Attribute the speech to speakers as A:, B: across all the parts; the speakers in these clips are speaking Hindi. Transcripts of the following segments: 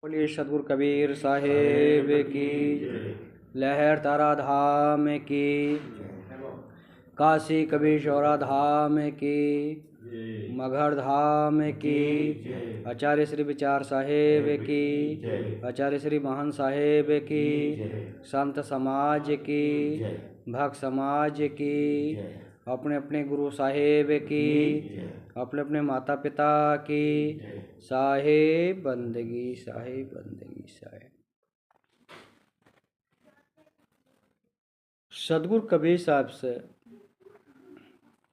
A: बोलिए सतगुरु कबीर साहेब की, लहर तारा धाम की, काशी कबीरशौरा धाम की, मगहर धाम की, आचार्य श्री विचार साहेब की, आचार्य श्री महान साहेब की, संत समाज की, भक्त समाज की, अपने अपने गुरु साहेब की, अपने अपने माता पिता की साहेब बंदगी, साहेब बंदगी, साहेब। सतगुरु कबीर साहब से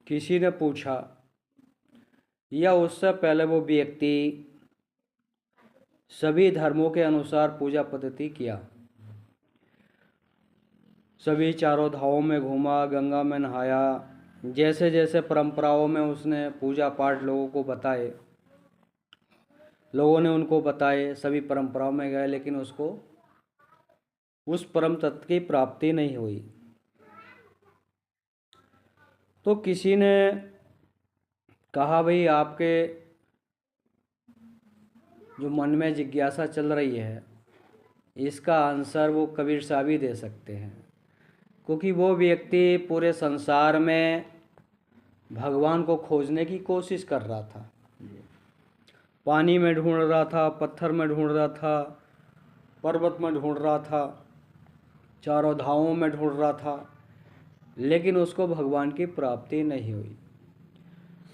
A: किसी ने पूछा, या उससे पहले वो व्यक्ति सभी धर्मों के अनुसार पूजा पद्धति किया, सभी चारों धामों में घूमा, गंगा में नहाया, जैसे जैसे परंपराओं में उसने पूजा पाठ लोगों को बताए, लोगों ने उनको बताए, सभी परंपराओं में गए, लेकिन उसको उस परम तत्व की प्राप्ति नहीं हुई। तो किसी ने कहा, भाई आपके जो मन में जिज्ञासा चल रही है, इसका आंसर वो कबीर साहब ही दे सकते हैं, क्योंकि वो व्यक्ति पूरे संसार में भगवान को खोजने की कोशिश कर रहा था। पानी में ढूंढ रहा था, पत्थर में ढूंढ रहा था, पर्वत में ढूंढ रहा था, चारों धामों में ढूंढ रहा था, लेकिन उसको भगवान की प्राप्ति नहीं हुई।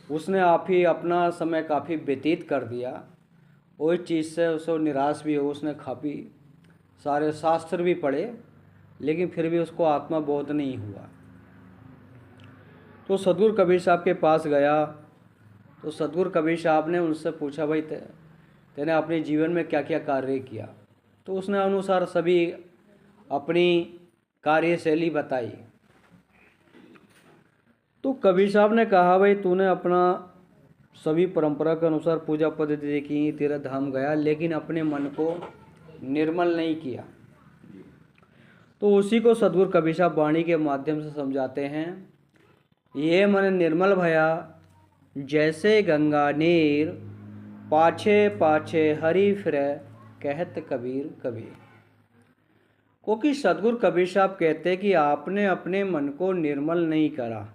A: उसने आप ही अपना समय काफ़ी व्यतीत कर दिया, उस चीज़ से उसको निराश भी हो। उसने काफ़ी सारे शास्त्र भी पढ़े, लेकिन फिर भी उसको आत्मबोध नहीं हुआ। तो सतगुरु कबीर साहब के पास गया, तो सतगुरु कबीर साहब ने उनसे पूछा, भाई तेने अपने जीवन में क्या क्या कार्य किया? तो उसने अनुसार सभी अपनी कार्यशैली बताई। तो कबीर साहब ने कहा, भाई तूने अपना सभी परंपरा के अनुसार पूजा पद्धति की, तेरा धाम गया, लेकिन अपने मन को निर्मल नहीं किया। तो उसी को सतगुरु कबीर साहब वाणी के माध्यम से समझाते हैं, ये मन निर्मल भया जैसे गंगा नीर, पाछे पाछे हरि फिरे कहत कबीर कबीर। क्योंकि सतगुरु कबीर साहब कहते हैं कि आपने अपने मन को निर्मल नहीं करा,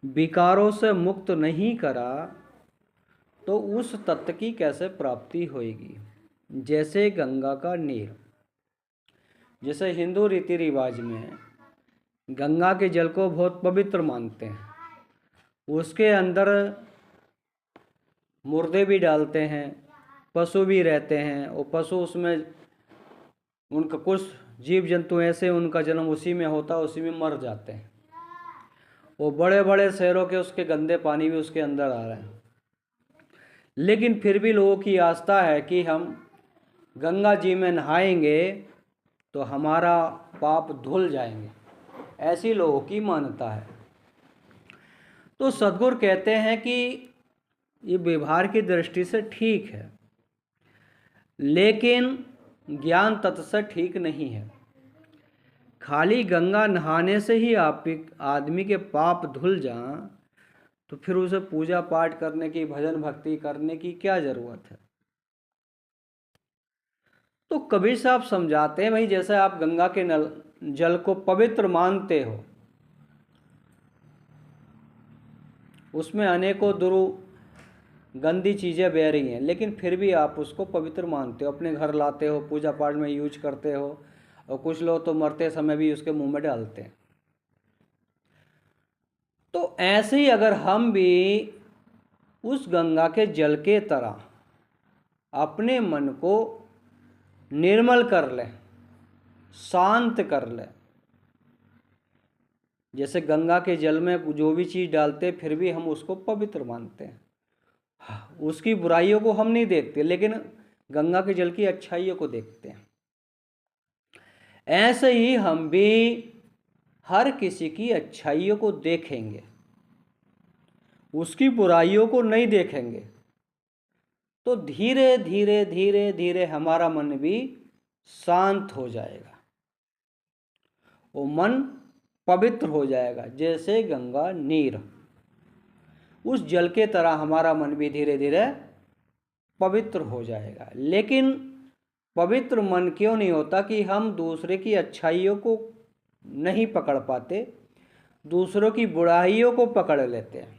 A: विकारों से मुक्त नहीं करा, तो उस तत्व की कैसे प्राप्ति होएगी? जैसे गंगा का नीर, जैसे हिंदू रीति रिवाज में गंगा के जल को बहुत पवित्र मानते हैं, उसके अंदर मुर्दे भी डालते हैं, पशु भी रहते हैं, और पशु उसमें उनका कुछ जीव जंतु ऐसे उनका जन्म उसी में होता है, उसी में मर जाते हैं। वो बड़े बड़े शहरों के उसके गंदे पानी भी उसके अंदर आ रहे हैं, लेकिन फिर भी लोगों की आस्था है कि हम गंगा जी में नहाएंगे तो हमारा पाप धुल जाएंगे, ऐसी लोगों की मान्यता है। तो सद्गुरु कहते हैं कि ये व्यवहार की दृष्टि से ठीक है, लेकिन ज्ञान तत्व से ठीक नहीं है। खाली गंगा नहाने से ही आप आदमी के पाप धुल जाएं, तो फिर उसे पूजा पाठ करने की, भजन भक्ति करने की क्या जरूरत है? तो कबीर साहब समझाते हैं, भाई जैसे आप गंगा के जल को पवित्र मानते हो, उसमें अनेकों गंदी चीज़ें बह रही हैं, लेकिन फिर भी आप उसको पवित्र मानते हो, अपने घर लाते हो, पूजा पाठ में यूज करते हो, और कुछ लोग तो मरते समय भी उसके मुंह में डालते हैं। तो ऐसे ही अगर हम भी उस गंगा के जल के तरह अपने मन को निर्मल कर लें, शांत कर लें, जैसे गंगा के जल में जो भी चीज़ डालते फिर भी हम उसको पवित्र मानते हैं, उसकी बुराइयों को हम नहीं देखते, लेकिन गंगा के जल की अच्छाइयों को देखते हैं। ऐसे ही हम भी हर किसी की अच्छाइयों को देखेंगे, उसकी बुराइयों को नहीं देखेंगे, तो धीरे धीरे धीरे धीरे हमारा मन भी शांत हो जाएगा, वो मन पवित्र हो जाएगा। जैसे गंगा नीर, उस जल के तरह हमारा मन भी धीरे धीरे पवित्र हो जाएगा। लेकिन पवित्र मन क्यों नहीं होता कि हम दूसरे की अच्छाइयों को नहीं पकड़ पाते, दूसरों की बुराइयों को पकड़ लेते हैं।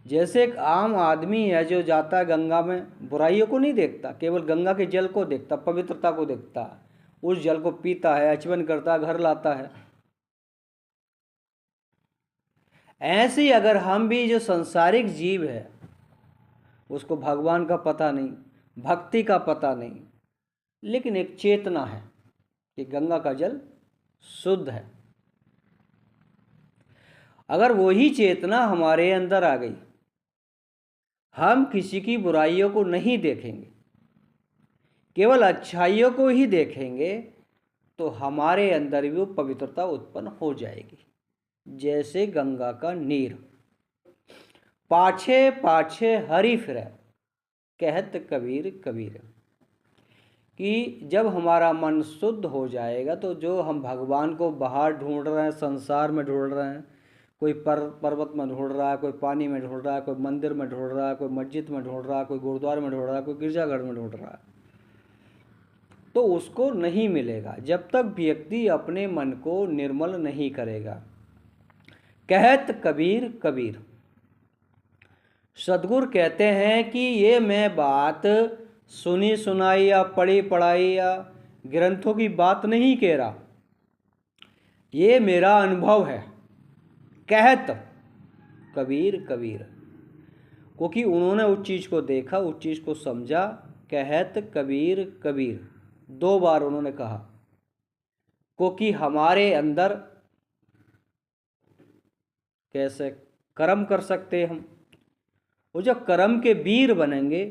A: जैसे एक आम आदमी है जो जाता है गंगा में, बुराइयों को नहीं देखता, केवल गंगा के जल को देखता, पवित्रता को देखता, उस जल को पीता है, आचमन करता है, घर लाता है। ऐसे ही अगर हम भी, जो संसारिक जीव है, उसको भगवान का पता नहीं, भक्ति का पता नहीं, लेकिन एक चेतना है कि गंगा का जल शुद्ध है, अगर वही चेतना हमारे अंदर आ गई, हम किसी की बुराइयों को नहीं देखेंगे, केवल अच्छाइयों को ही देखेंगे, तो हमारे अंदर भी वो पवित्रता उत्पन्न हो जाएगी। जैसे गंगा का नीर पाछे पाछे हरि फिरै, कहत कबीर कबीर, कि जब हमारा मन शुद्ध हो जाएगा तो जो हम भगवान को बाहर ढूंढ रहे हैं, संसार में ढूंढ रहे हैं, कोई पर्वत में ढूंढ रहा है, कोई पानी में ढूंढ रहा है, कोई मंदिर में ढूंढ रहा है, कोई मस्जिद में ढूंढ रहा है, कोई गुरुद्वारे में ढूंढ रहा है, कोई गिरजाघर में ढूंढ रहा है, तो उसको नहीं मिलेगा जब तक व्यक्ति अपने मन को निर्मल नहीं करेगा। कहत कबीर कबीर, सदगुरु कहते हैं कि ये मैं बात सुनी सुनाई या पढ़ी पढ़ाई या ग्रंथों की बात नहीं कह रहा, ये मेरा अनुभव है। कहत कबीर कबीर, क्योंकि उन्होंने उस चीज़ को देखा, उस चीज़ को समझा। कहत कबीर कबीर 2 बार उन्होंने कहा, क्योंकि हमारे अंदर कैसे कर्म कर सकते हम, वो जब कर्म के वीर बनेंगे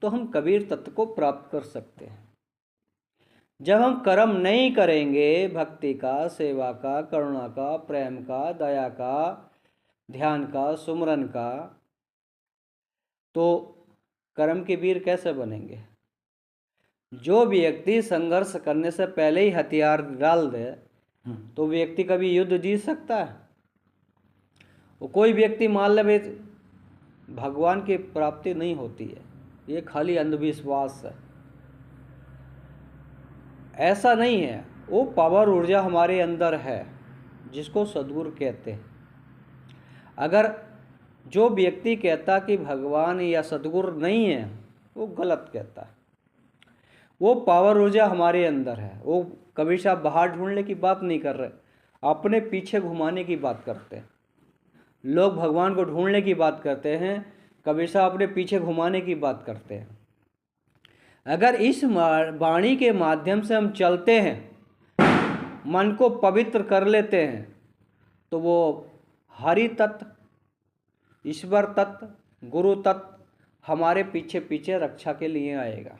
A: तो हम कबीर तत्व को प्राप्त कर सकते हैं। जब हम कर्म नहीं करेंगे, भक्ति का, सेवा का, करुणा का, प्रेम का, दया का, ध्यान का, सुमरन का, तो कर्म के वीर कैसे बनेंगे? जो व्यक्ति संघर्ष करने से पहले ही हथियार डाल दे, तो व्यक्ति कभी युद्ध जीत सकता है? वो कोई व्यक्ति मान ले भगवान की प्राप्ति नहीं होती है, ये खाली अंधविश्वास है, ऐसा नहीं है। वो पावर ऊर्जा हमारे अंदर है जिसको सद्गुरु कहते हैं। अगर जो व्यक्ति कहता कि भगवान या सद्गुरु नहीं है, वो गलत कहता है। वो पावर ऊर्जा हमारे अंदर है। वो कबीर साहब बाहर ढूंढने की बात नहीं कर रहे, अपने पीछे घुमाने की बात करते हैं। लोग भगवान को ढूंढने की बात करते हैं, कबीर साहब अपने पीछे घुमाने की बात करते हैं। अगर इस वाणी के माध्यम से हम चलते हैं, मन को पवित्र कर लेते हैं, तो वो हरि तत्व, ईश्वर तत्व, गुरु तत्व हमारे पीछे पीछे रक्षा के लिए आएगा।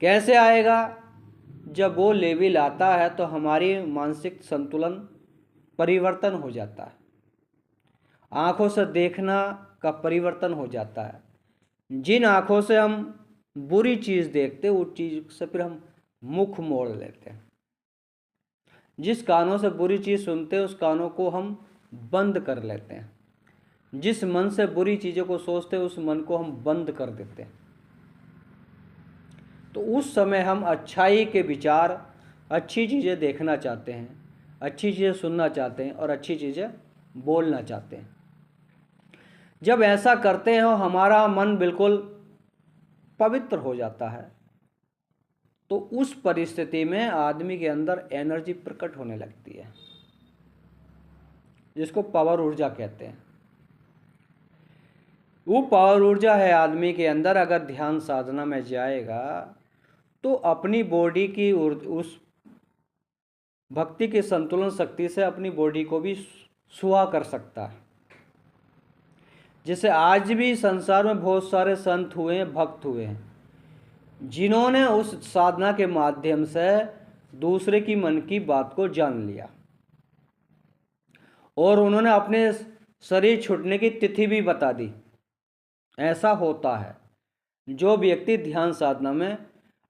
A: कैसे आएगा? जब वो लेवल आता है तो हमारी मानसिक संतुलन परिवर्तन हो जाता है, आँखों से देखना का परिवर्तन हो जाता है। जिन आँखों से हम बुरी चीज़ देखते, उस चीज़ से फिर हम मुख मोड़ लेते हैं। जिस कानों से बुरी चीज़ सुनते हैं, उस कानों को हम बंद कर लेते हैं। जिस मन से बुरी चीज़ों को सोचते हैं, उस मन को हम बंद कर देते हैं। तो उस समय हम अच्छाई के विचार, अच्छी चीज़ें देखना चाहते हैं, अच्छी चीज़ें सुनना चाहते हैं और अच्छी चीज़ें बोलना चाहते हैं। जब ऐसा करते हैं, हमारा मन बिल्कुल पवित्र हो जाता है, तो उस परिस्थिति में आदमी के अंदर एनर्जी प्रकट होने लगती है, जिसको पावर ऊर्जा कहते हैं। वो पावर ऊर्जा है आदमी के अंदर। अगर ध्यान साधना में जाएगा तो अपनी बॉडी की उस भक्ति की संतुलन शक्ति से अपनी बॉडी को भी सुहा कर सकता है। जैसे आज भी संसार में बहुत सारे संत हुए हैं, भक्त हुए हैं, जिन्होंने उस साधना के माध्यम से दूसरे की मन की बात को जान लिया और उन्होंने अपने शरीर छूटने की तिथि भी बता दी। ऐसा होता है। जो व्यक्ति ध्यान साधना में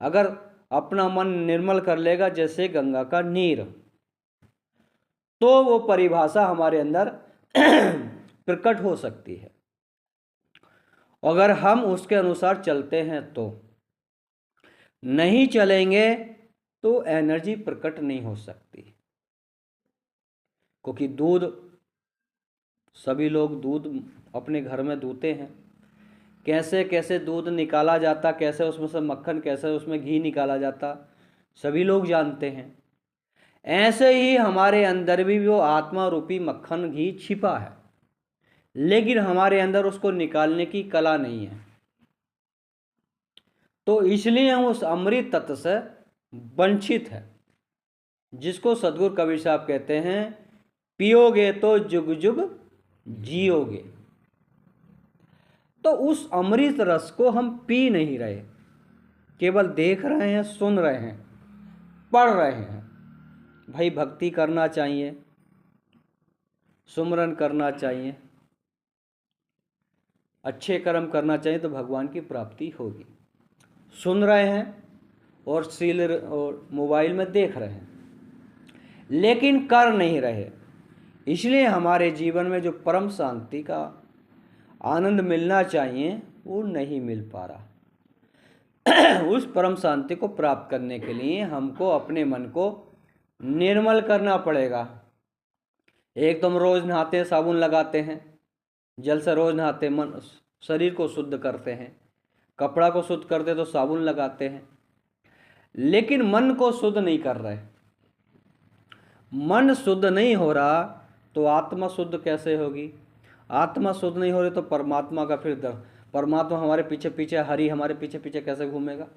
A: अगर अपना मन निर्मल कर लेगा, जैसे गंगा का नीर, तो वो परिभाषा हमारे अंदर प्रकट हो सकती है। अगर हम उसके अनुसार चलते हैं तो। नहीं चलेंगे तो एनर्जी प्रकट नहीं हो सकती। क्योंकि दूध, सभी लोग दूध अपने घर में दूहते हैं, कैसे कैसे दूध निकाला जाता, कैसे उसमें से मक्खन, कैसे उसमें घी निकाला जाता, सभी लोग जानते हैं। ऐसे ही हमारे अंदर भी वो आत्मा रूपी मक्खन घी छिपा है, लेकिन हमारे अंदर उसको निकालने की कला नहीं है। तो इसलिए हम उस अमृत तत्व से वंचित है, जिसको सदगुरु कबीर साहब कहते हैं, पियोगे तो जुग जुग जियोगे। तो उस अमृत रस को हम पी नहीं रहे, केवल देख रहे हैं, सुन रहे हैं, पढ़ रहे हैं। भाई भक्ति करना चाहिए, सुमरन करना चाहिए, अच्छे कर्म करना चाहिए, तो भगवान की प्राप्ति होगी। सुन रहे हैं और सील और मोबाइल में देख रहे हैं, लेकिन कर नहीं रहे, इसलिए हमारे जीवन में जो परम शांति का आनंद मिलना चाहिए वो नहीं मिल पा रहा। उस परम शांति को प्राप्त करने के लिए हमको अपने मन को निर्मल करना पड़ेगा। एक तो हम रोज नहाते हैं, साबुन लगाते हैं, जल से रोज नहाते, मन शरीर को शुद्ध करते हैं, कपड़ा को शुद्ध करते तो साबुन लगाते हैं, लेकिन मन को शुद्ध नहीं कर रहे। मन शुद्ध नहीं हो रहा तो आत्मा शुद्ध कैसे होगी? आत्मा शुद्ध नहीं हो रही तो परमात्मा का फिर परमात्मा हमारे पीछे पीछे, हरि हमारे पीछे पीछे कैसे घूमेगा?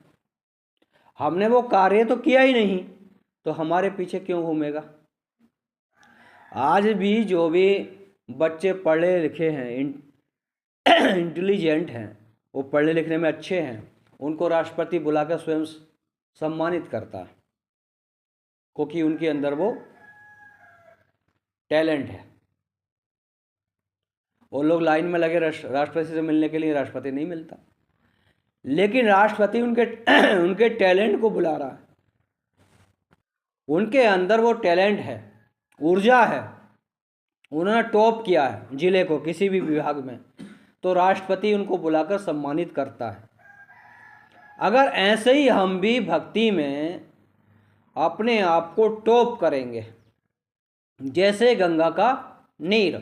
A: हमने वो कार्य तो किया ही नहीं, तो हमारे पीछे क्यों घूमेगा? आज भी जो भी बच्चे पढ़े लिखे हैं, इंटेलिजेंट हैं, वो पढ़ने लिखने में अच्छे हैं, उनको राष्ट्रपति बुलाकर स्वयं सम्मानित करता है, क्योंकि उनके अंदर वो टैलेंट है। वो लोग लाइन में लगे राष्ट्रपति से मिलने के लिए, राष्ट्रपति नहीं मिलता, लेकिन राष्ट्रपति उनके टैलेंट को बुला रहा है। उनके अंदर वो टैलेंट है, ऊर्जा है, उन्होंने टॉप किया है जिले को किसी भी विभाग में, तो राष्ट्रपति उनको बुलाकर सम्मानित करता है। अगर ऐसे ही हम भी भक्ति में अपने आप को टॉप करेंगे, जैसे गंगा का नीर,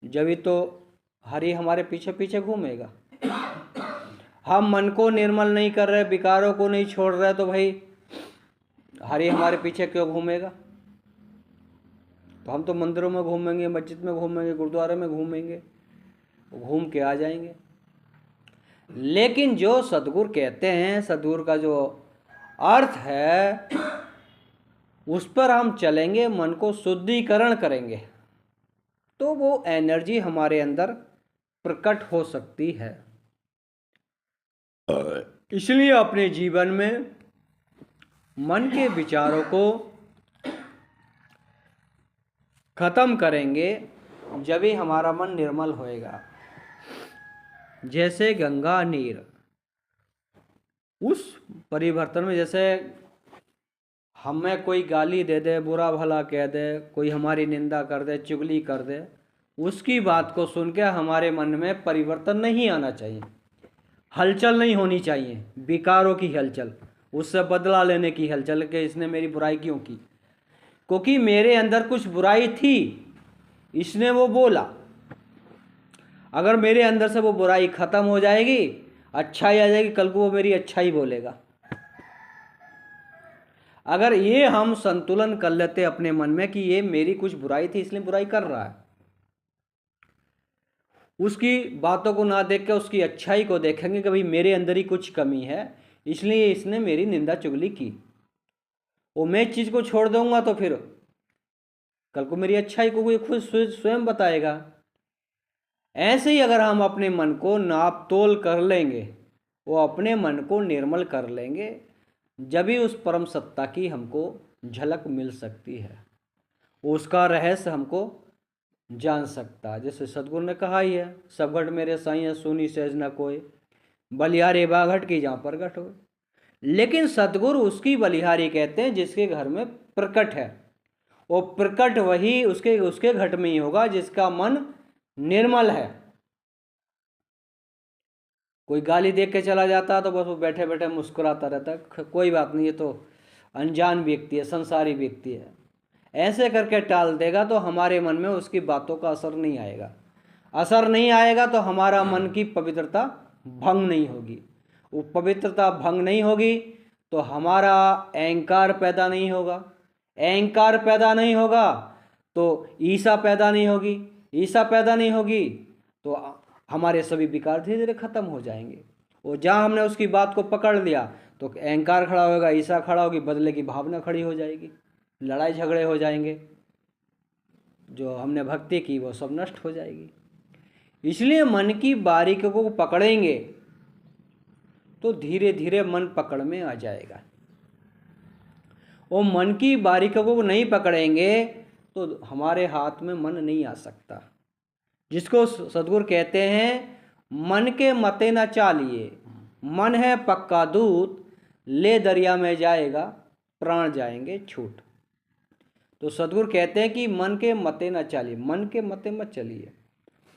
A: जब तो हरि हमारे पीछे पीछे घूमेगा। हम मन को निर्मल नहीं कर रहे, विकारों को नहीं छोड़ रहे, तो भाई हरि हमारे पीछे क्यों घूमेगा? तो हम तो मंदिरों में घूमेंगे, मस्जिद में घूमेंगे, गुरुद्वारे में घूमेंगे, घूम के आ जाएंगे। लेकिन जो सदगुरु कहते हैं, सदगुरु का जो अर्थ है, उस पर हम चलेंगे, मन को शुद्धिकरण करेंगे, तो वो एनर्जी हमारे अंदर प्रकट हो सकती है। इसलिए अपने जीवन में मन के विचारों को खत्म करेंगे, जब ही हमारा मन निर्मल होएगा। जैसे गंगा नीर, उस परिवर्तन में, जैसे हमें कोई गाली दे दे, बुरा भला कह दे, कोई हमारी निंदा कर दे, चुगली कर दे, उसकी बात को सुन के हमारे मन में परिवर्तन नहीं आना चाहिए, हलचल नहीं होनी चाहिए, विकारों की हलचल, उससे बदला लेने की हलचल कि इसने मेरी बुराई क्यों की, क्योंकि मेरे अंदर कुछ बुराई थी, इसने वो बोला। अगर मेरे अंदर से वो बुराई खत्म हो जाएगी, अच्छाई आ जाएगी, कल को वो मेरी अच्छाई बोलेगा। अगर ये हम संतुलन कर लेते अपने मन में कि ये मेरी कुछ बुराई थी इसलिए बुराई कर रहा है, उसकी बातों को ना देख के उसकी अच्छाई को देखेंगे कि भाई मेरे अंदर ही कुछ कमी है, इसलिए इसने मेरी निंदा चुगली की, वो मैं इस चीज़ को छोड़ दूंगा तो फिर कल को मेरी अच्छाई को कोई खुद स्वयं बताएगा। ऐसे ही अगर हम अपने मन को नाप तोल कर लेंगे, वो अपने मन को निर्मल कर लेंगे, जब भी उस परम सत्ता की हमको झलक मिल सकती है, उसका रहस्य हमको जान सकता है। जैसे सदगुरु ने कहा ही है, सब घट मेरे साईं सुनी सहज न कोई, बलिहारी बाघट की जहाँ पर घट हो। लेकिन सदगुरु उसकी बलिहारी कहते हैं जिसके घर में प्रकट है, वो प्रकट वही उसके घट में ही होगा जिसका मन निर्मल है। कोई गाली देख के चला जाता है तो बस वो बैठे बैठे मुस्कुराता रहता है, कोई बात नहीं, ये तो अनजान व्यक्ति है, संसारी व्यक्ति है, ऐसे करके टाल देगा तो हमारे मन में उसकी बातों का असर नहीं आएगा। असर नहीं आएगा तो हमारा मन की पवित्रता भंग नहीं होगी। वो पवित्रता भंग नहीं होगी तो हमारा अहंकार पैदा नहीं होगा। अहंकार पैदा नहीं होगा तो ईर्ष्या पैदा नहीं होगी। ईर्ष्या पैदा नहीं होगी तो हमारे सभी विकार धीरे धीरे खत्म हो जाएंगे। और जहाँ हमने उसकी बात को पकड़ लिया तो अहंकार खड़ा होगा, ईर्ष्या खड़ा होगी, बदले की भावना खड़ी हो जाएगी, लड़ाई झगड़े हो जाएंगे, जो हमने भक्ति की वो सब नष्ट हो जाएगी। इसलिए मन की बारीकियों को पकड़ेंगे तो धीरे धीरे मन पकड़ में आ जाएगा। और मन की बारीकियों को नहीं पकड़ेंगे तो हमारे हाथ में मन नहीं आ सकता। जिसको सद्गुरु कहते हैं मन के मते न चालिए, मन है पक्का दूत, ले दरिया में जाएगा प्राण जाएंगे छूट। तो सद्गुरु कहते हैं कि मन के मते न चालिए, मन के मते मत चलिए,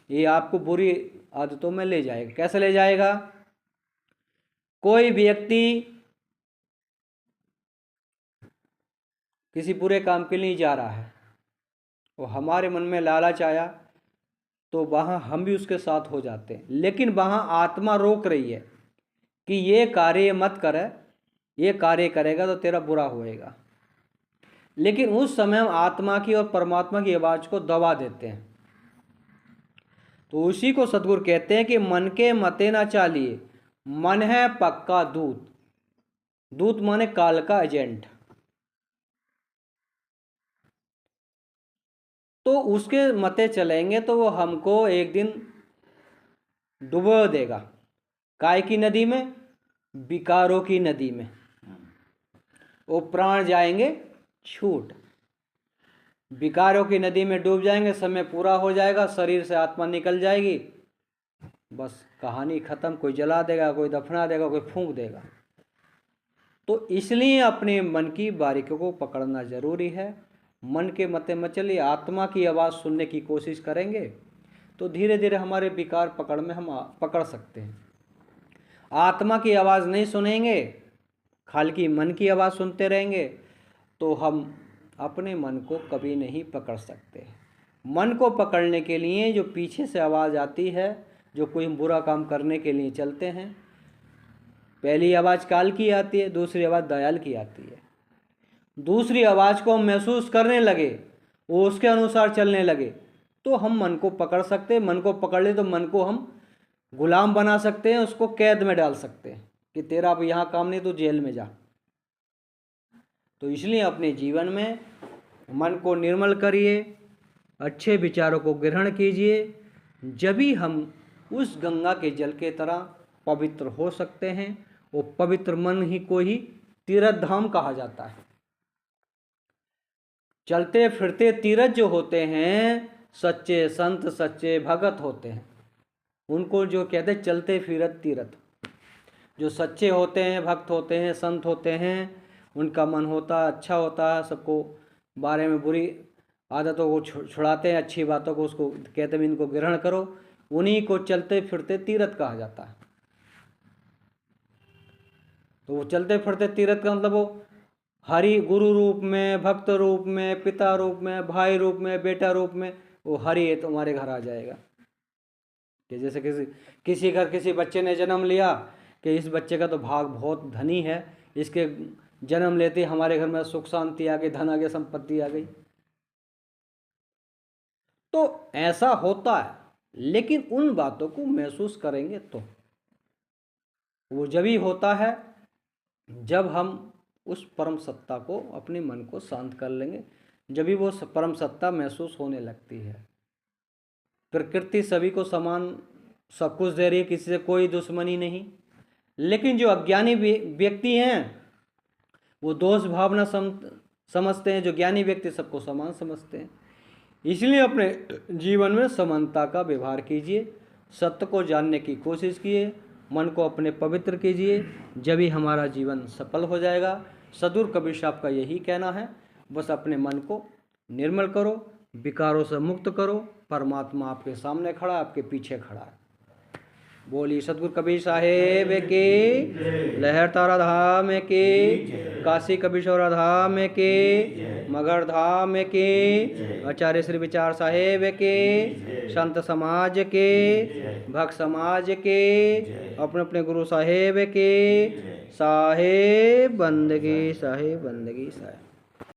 A: ये आपको बुरी आदतों में ले जाएगा। कैसे ले जाएगा? कोई व्यक्ति किसी बुरे काम के लिए जा रहा है और हमारे मन में लालच आया तो वहाँ हम भी उसके साथ हो जाते हैं, लेकिन वहाँ आत्मा रोक रही है कि ये कार्य मत कर, ये कार्य करेगा तो तेरा बुरा होएगा। लेकिन उस समय हम आत्मा की और परमात्मा की आवाज़ को दबा देते हैं। तो उसी को सद्गुरु कहते हैं कि मन के मते ना चालिए, मन है पक्का दूत। दूत माने काल का एजेंट। तो उसके मते चलेंगे तो वो हमको एक दिन डुबो देगा। काय की नदी में? विकारों की नदी में। वो प्राण जाएंगे छूट। विकारों की नदी में डूब जाएंगे, समय पूरा हो जाएगा, शरीर से आत्मा निकल जाएगी, बस कहानी खत्म। कोई जला देगा, कोई दफना देगा, कोई फूंक देगा। तो इसलिए अपने मन की बारीकियों को पकड़ना जरूरी है। मन के मते मत चलिए, आत्मा की आवाज़ सुनने की कोशिश करेंगे तो धीरे धीरे हमारे विकार पकड़ में हम पकड़ सकते हैं। आत्मा की आवाज़ नहीं सुनेंगे, खाली मन की आवाज़ सुनते रहेंगे तो हम अपने मन को कभी नहीं पकड़ सकते। मन को पकड़ने के लिए जो पीछे से आवाज़ आती है, जो कोई बुरा काम करने के लिए चलते हैं, पहली आवाज़ काल की आती है, दूसरी आवाज़ दयाल की आती है। दूसरी आवाज़ को हम महसूस करने लगे, वो उसके अनुसार चलने लगे तो हम मन को पकड़ सकते हैं। मन को पकड़ ले तो मन को हम गुलाम बना सकते हैं, उसको कैद में डाल सकते हैं कि तेरा अब यहाँ काम नहीं तो जेल में जा। तो इसलिए अपने जीवन में मन को निर्मल करिए, अच्छे विचारों को ग्रहण कीजिए, जब भी हम उस गंगा के जल के तरह पवित्र हो सकते हैं। वो पवित्र मन ही को ही तीर्थ धाम कहा जाता है। चलते फिरते तीर्थ जो होते हैं, सच्चे संत सच्चे भगत होते हैं, उनको जो कहते हैं चलते फिरत तीर्थ। जो सच्चे होते हैं, भक्त होते हैं, संत होते हैं, उनका मन होता अच्छा होता है, सबको बारे में बुरी आदतों को छुड़ाते हैं, अच्छी बातों को उसको कहते हैं इनको ग्रहण करो। उन्हीं को चलते फिरते तीर्थ कहा जाता है। तो वो चलते फिरते तीर्थ का मतलब वो हरि गुरु रूप में, भक्त रूप में, पिता रूप में, भाई रूप में, बेटा रूप में वो हरि है तुम्हारे घर आ जाएगा। कि जैसे किसी घर किसी बच्चे ने जन्म लिया कि इस बच्चे का तो भाग बहुत धनी है, इसके जन्म लेते हमारे घर में सुख शांति आ गई, धन आ गया, संपत्ति आ गई। तो ऐसा होता है, लेकिन उन बातों को महसूस करेंगे तो वो जब ही होता है जब हम उस परम सत्ता को, अपने मन को शांत कर लेंगे, जब भी वो परम सत्ता महसूस होने लगती है। प्रकृति सभी को समान सब कुछ दे रही है, किसी से कोई दुश्मनी नहीं। लेकिन जो अज्ञानी व्यक्ति हैं वो दोष भावना समझते हैं, जो ज्ञानी व्यक्ति सबको समान समझते हैं। इसलिए अपने जीवन में समानता का व्यवहार कीजिए, सत्य को जानने की कोशिश कीजिए, मन को अपने पवित्र कीजिए, जब ही हमारा जीवन सफल हो जाएगा। सद्गुरु कबीर साहब का यही कहना है, बस अपने मन को निर्मल करो, विकारों से मुक्त करो, परमात्मा आपके सामने खड़ा, आपके पीछे खड़ा है। बोली सतगुरु कबीर साहेब की, लहर तारा धाम की, काशी कबीरश्वरा धाम की, मगहर धाम की, आचार्य श्री विचार साहेब के, संत समाज के, भक्त समाज के, अपने अपने गुरु साहेब के, साहेब बंदगी साहेब बंदगी साहेब।